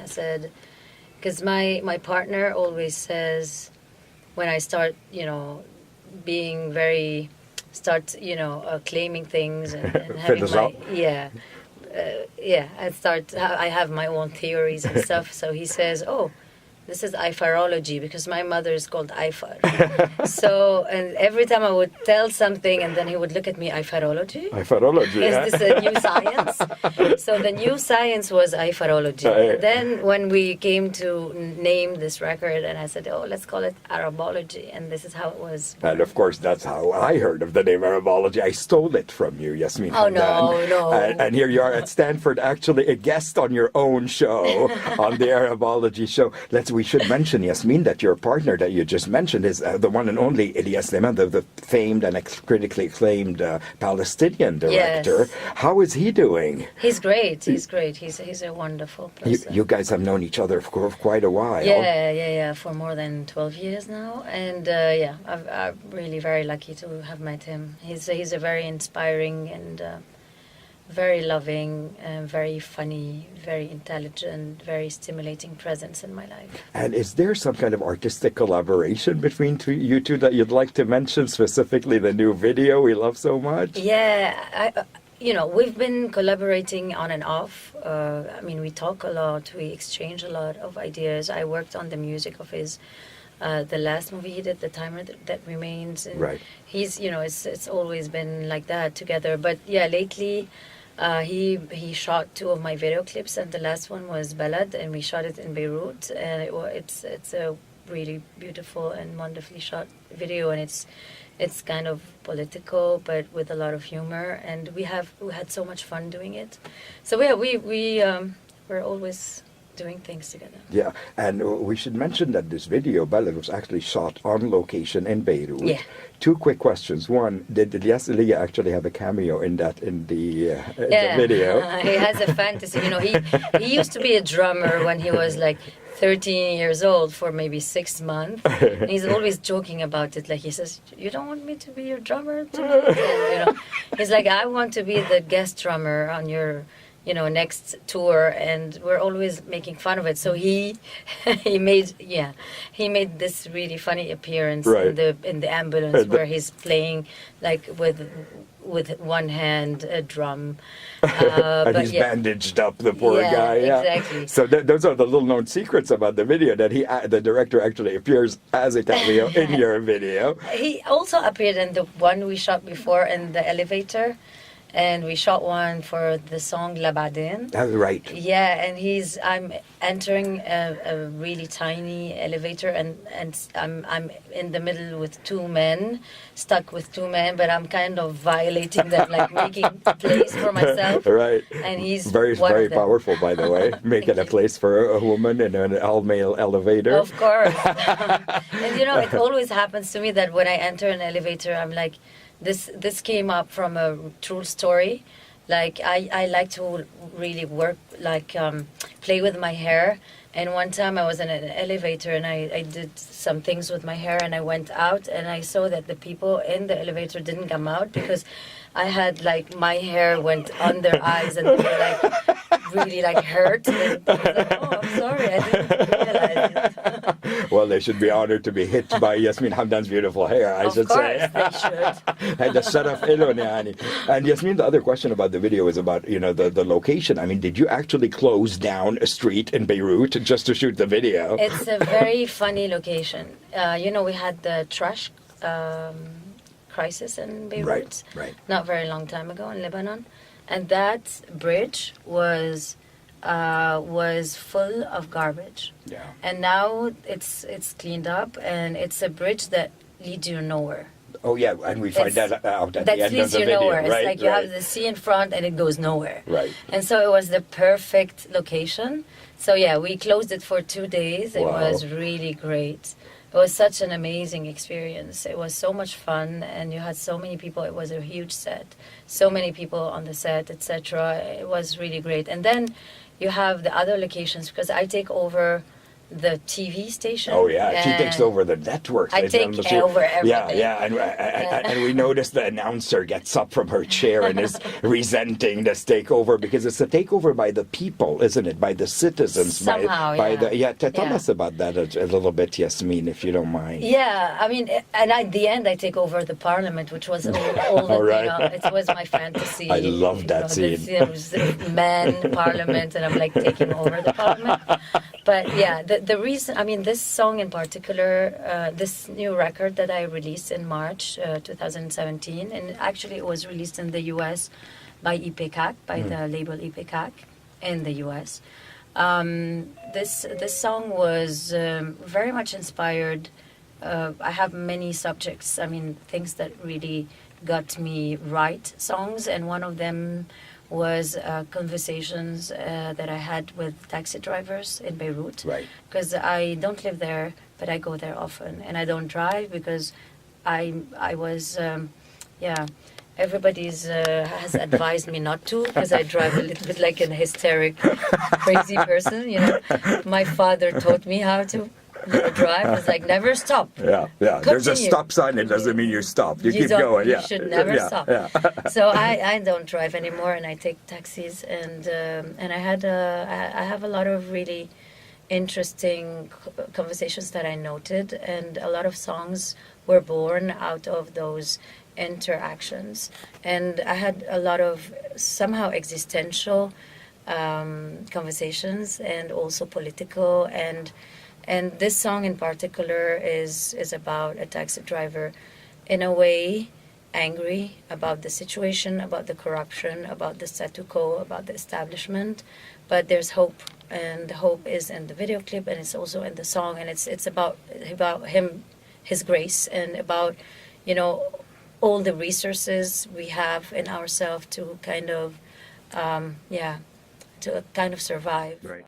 I said, because my partner always says, when I start, being very, claiming things and having I have my own theories and stuff. So he says, oh, this is Ifarology, because my mother is called Ifar. So, and every time I would tell something, and then he would look at me, Ifarology? Ifarology, Is this a new science? So the new science was Ifarology. Then when we came to name this record, and I said, oh, let's call it Arabology, and this is how it was. And of course, that's how I heard of the name Arabology. I stole it from you, Yasmine Hamdan. No. And here you are at Stanford, actually a guest on your own show, on the Arabology show. We should mention, Yasmine, that your partner that you just mentioned is the one and only Ilyas Leman, the famed and critically acclaimed Palestinian director. Yes. How is he doing? He's great. He's a wonderful person. You guys have known each other for quite a while. Yeah, for more than 12 years now. And I'm really very lucky to have met him. He's a very inspiring and very loving, very funny, very intelligent, very stimulating presence in my life. And is there some kind of artistic collaboration between you two that you'd like to mention, specifically the new video we love so much? Yeah, we've been collaborating on and off. We talk a lot, we exchange a lot of ideas. I worked on the music of his the last movie he did, The Timer That Remains. And right. He's, it's always been like that together. But yeah, lately he shot 2 of my video clips, and the last one was Balad, and we shot it in Beirut. And it's a really beautiful and wonderfully shot video, and it's kind of political, but with a lot of humor. And we had so much fun doing it. So yeah, we're always doing things together. Yeah, and we should mention that this video, Balad, was actually shot on location in Beirut. Yeah. 2 quick questions. One, did Ilyas Aliya actually have a cameo in the video? He has a fantasy. He used to be a drummer when he was like 13 years old for maybe 6 months. And he's always joking about it. Like he says, you don't want me to be your drummer tonight? And, he's like, I want to be the guest drummer on your next tour, and we're always making fun of it. So he made this really funny appearance right. in the ambulance where he's playing like with one hand a drum. And he's bandaged up, the poor guy. Yeah, exactly. So those are the little known secrets about the video, that the director actually appears as a cameo in your video. He also appeared in the one we shot before in the elevator. And we shot one for the song La Badin. That's right. Yeah, and I'm entering a really tiny elevator, and I'm in the middle with 2 men, stuck with 2 men, but I'm kind of violating them, like making place for myself. Right. And he's very powerful, by the way, making a place for a woman in an all-male elevator. Of course. And it always happens to me that when I enter an elevator, I'm like, This came up from a true story. Like I like to really work, like play with my hair. And one time I was in an elevator and I did some things with my hair, and I went out and I saw that the people in the elevator didn't come out because I had like my hair went on their eyes and they were like really like hurt. And I was like, oh, I'm sorry, I didn't realize it. Well, they should be honored to be hit by Yasmine Hamdan's beautiful hair, I should say. Of course, they should. And the sharaf ilon, yani. And Yasmine, the other question about the video is about, the location. I mean, did you actually close down a street in Beirut just to shoot the video? It's a very funny location. We had the trash crisis in Beirut, right. Not very long time ago in Lebanon, and that bridge was full of garbage. Yeah. And now it's cleaned up, and it's a bridge that leads you nowhere. Oh yeah, and we find that out at the end of the video, nowhere. right? It's like you have the sea in front and it goes nowhere. Right. And so it was the perfect location. So yeah, we closed it for 2 days. It was really great. It was such an amazing experience. It was so much fun, and you had so many people. It was a huge set. So many people on the set, etc. It was really great. And then you have the other locations, because I take over the TV station. Oh yeah, she takes and over the network. I take over everything. Yeah, and we notice the announcer gets up from her chair and is resenting this takeover because it's a takeover by the people, isn't it? By the citizens. Somehow, by yeah. the tell us about that a little bit, Yasmine, if you don't mind. Yeah, I mean, and at the end, I take over the parliament, which was all the, right. it was my fantasy. I love that scene. It was the man parliament, and I'm like taking over the parliament. But yeah, the reason, I mean, this song in particular, this new record that I released in March 2017, and actually it was released in the US by IPCAC, by the label IPCAC in the US. This song was very much inspired. I have many subjects, I mean, things that really got me right songs, and one of them was conversations that I had with taxi drivers in Beirut. Right. Because I don't live there, but I go there often, and I don't drive because I was, everybody's has advised me not to because I drive a little bit like an hysteric, crazy person. You know, my father taught me how to drive. It's like never stop. Yeah. There's a Continue. stop sign. It doesn't mean you stop. You keep don't- going. You should never stop. Yeah. So I don't drive anymore, and I take taxis, and I have a lot of really interesting conversations that I noted, and a lot of songs were born out of those interactions, and I had a lot of somehow existential conversations, and also political, and this song in particular is about a taxi driver, in a way angry about the situation, about the corruption, about the statu quo, about the establishment, but there's hope, and the hope is in the video clip, and it's also in the song, and it's about him, his grace, and about, you know, all the resources we have in ourselves to kind of to kind of survive. Right.